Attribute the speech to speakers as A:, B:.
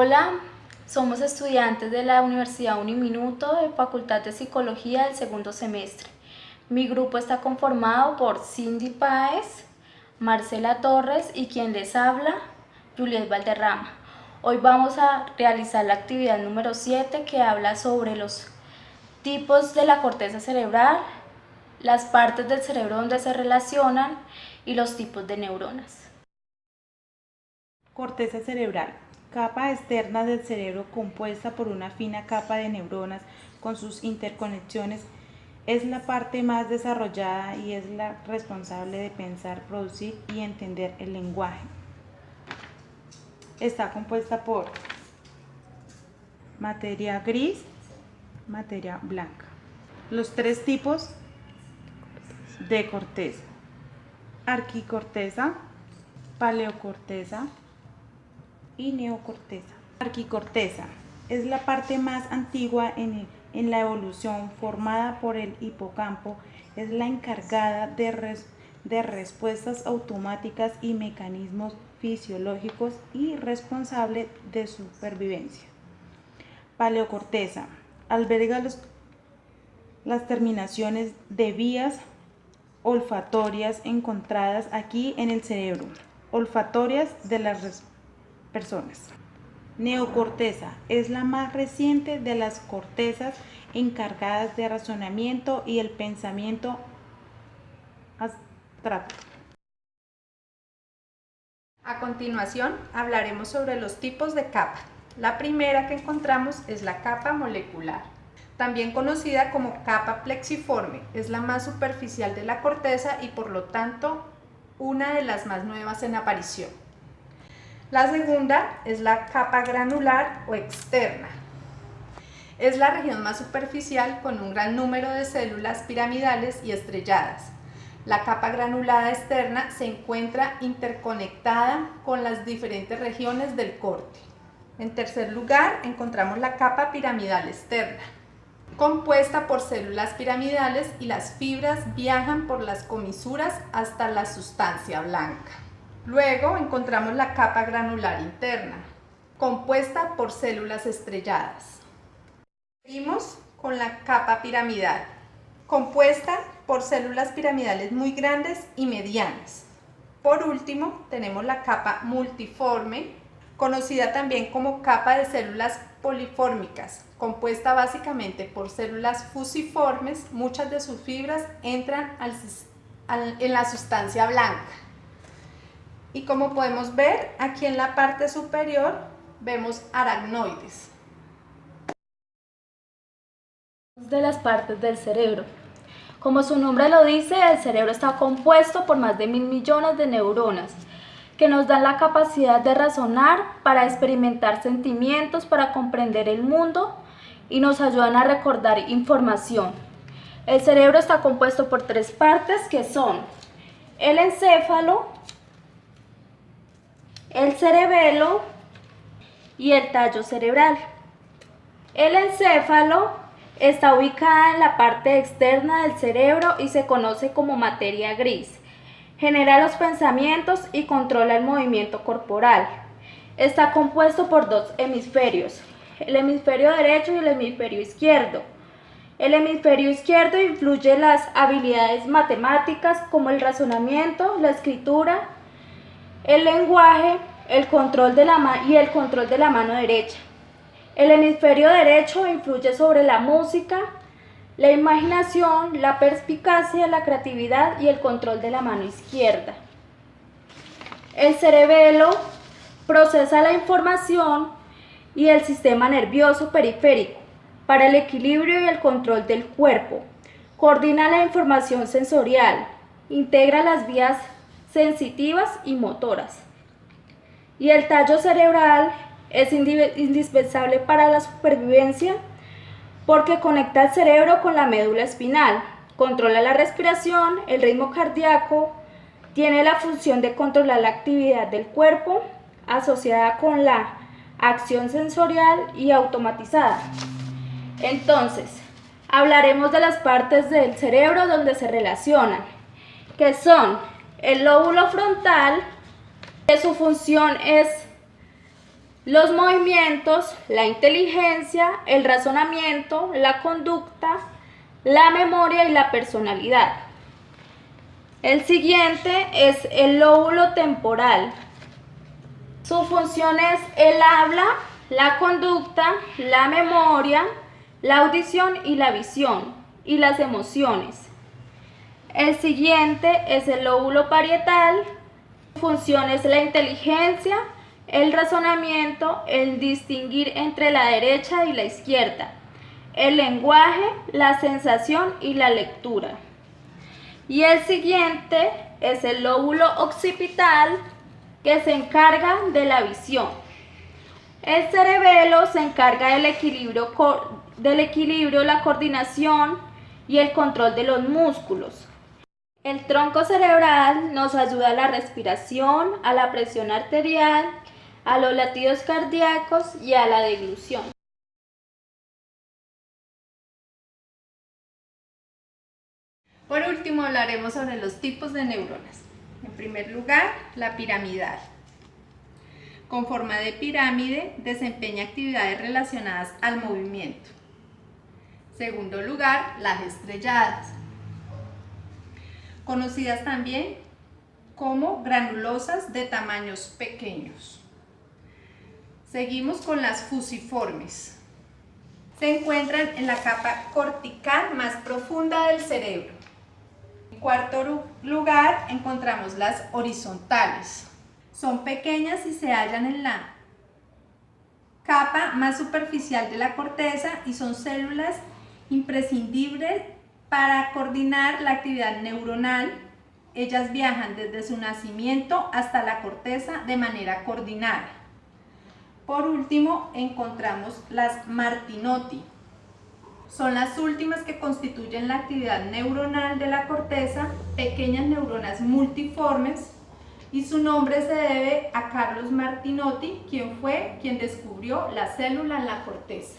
A: Hola, somos estudiantes de la Universidad Uniminuto de Facultad de Psicología del segundo semestre. Mi grupo está conformado por Cindy Páez, Marcela Torres y quien les habla, Juliet Valderrama. Hoy vamos a realizar la actividad número 7 que habla sobre los tipos de la corteza cerebral, las partes del cerebro donde se relacionan y los tipos de neuronas.
B: Corteza cerebral, capa externa del cerebro compuesta por una fina capa de neuronas con sus interconexiones. Es la parte más desarrollada y es la responsable de pensar, producir y entender el lenguaje. Está compuesta por materia gris, materia blanca. Los tres tipos de corteza: arquicorteza, paleocorteza y neocorteza. Arquicorteza es la parte más antigua en la evolución, formada por el hipocampo. Es la encargada de respuestas automáticas y mecanismos fisiológicos y responsable de supervivencia. Paleocorteza alberga las terminaciones de vías olfatorias encontradas aquí en el cerebro, olfatorias de las personas. Neocorteza es la más reciente de las cortezas encargadas de razonamiento y el pensamiento abstracto.
C: A continuación hablaremos sobre los tipos de capa. La primera que encontramos es la capa molecular, también conocida como capa plexiforme. Es la más superficial de la corteza y por lo tanto una de las más nuevas en aparición. La segunda es la capa granular o externa. Es la región más superficial con un gran número de células piramidales y estrelladas. La capa granulada externa se encuentra interconectada con las diferentes regiones del corte. En tercer lugar, encontramos la capa piramidal externa, compuesta por células piramidales, y las fibras viajan por las comisuras hasta la sustancia blanca. Luego encontramos la capa granular interna, compuesta por células estrelladas. Seguimos con la capa piramidal, compuesta por células piramidales muy grandes y medianas. Por último, tenemos la capa multiforme, conocida también como capa de células polifórmicas, compuesta básicamente por células fusiformes. Muchas de sus fibras entran en la sustancia blanca. Y como podemos ver, aquí en la parte superior vemos aracnoides.
A: De las partes del cerebro. Como su nombre lo dice, el cerebro está compuesto por más de 1.000 millones de neuronas que nos dan la capacidad de razonar, para experimentar sentimientos, para comprender el mundo y nos ayudan a recordar información. El cerebro está compuesto por tres partes que son el encéfalo, el cerebelo y el tallo cerebral. El encéfalo está ubicada en la parte externa del cerebro y se conoce como materia gris. Genera los pensamientos y controla el movimiento corporal. Está compuesto por dos hemisferios, el hemisferio derecho y el hemisferio izquierdo. El hemisferio izquierdo influye en las habilidades matemáticas como el razonamiento, la escritura, el lenguaje, el control de la mano derecha. El hemisferio derecho influye sobre la música, la imaginación, la perspicacia, la creatividad y el control de la mano izquierda. El cerebelo procesa la información y el sistema nervioso periférico para el equilibrio y el control del cuerpo. Coordina la información sensorial, integra las vías sensitivas y motoras. Y el tallo cerebral es indispensable para la supervivencia porque conecta el cerebro con la médula espinal, controla la respiración, el ritmo cardíaco, tiene la función de controlar la actividad del cuerpo asociada con la acción sensorial y automatizada. Entonces, hablaremos de las partes del cerebro donde se relacionan, que son el lóbulo frontal, que su función es los movimientos, la inteligencia, el razonamiento, la conducta, la memoria y la personalidad. El siguiente es el lóbulo temporal. Su función es el habla, la conducta, la memoria, la audición y la visión, y las emociones. El siguiente es el lóbulo parietal. Su función es la inteligencia, el razonamiento, el distinguir entre la derecha y la izquierda, el lenguaje, la sensación y la lectura. Y el siguiente es el lóbulo occipital, que se encarga de la visión. El cerebelo se encarga del equilibrio, la coordinación y el control de los músculos. El tronco cerebral nos ayuda a la respiración, a la presión arterial, a los latidos cardíacos y a la deglución.
C: Por último, hablaremos sobre los tipos de neuronas. En primer lugar, la piramidal. Con forma de pirámide, desempeña actividades relacionadas al movimiento. Segundo lugar, las estrelladas, conocidas también como granulosas de tamaños pequeños. Seguimos con las fusiformes. Se encuentran en la capa cortical más profunda del cerebro. En cuarto lugar, encontramos las horizontales. Son pequeñas y se hallan en la capa más superficial de la corteza y son células imprescindibles para coordinar la actividad neuronal. Ellas viajan desde su nacimiento hasta la corteza de manera coordinada. Por último, encontramos las Martinotti. Son las últimas que constituyen la actividad neuronal de la corteza, pequeñas neuronas multiformes, y su nombre se debe a Carlos Martinotti, quien fue quien descubrió la célula en la corteza.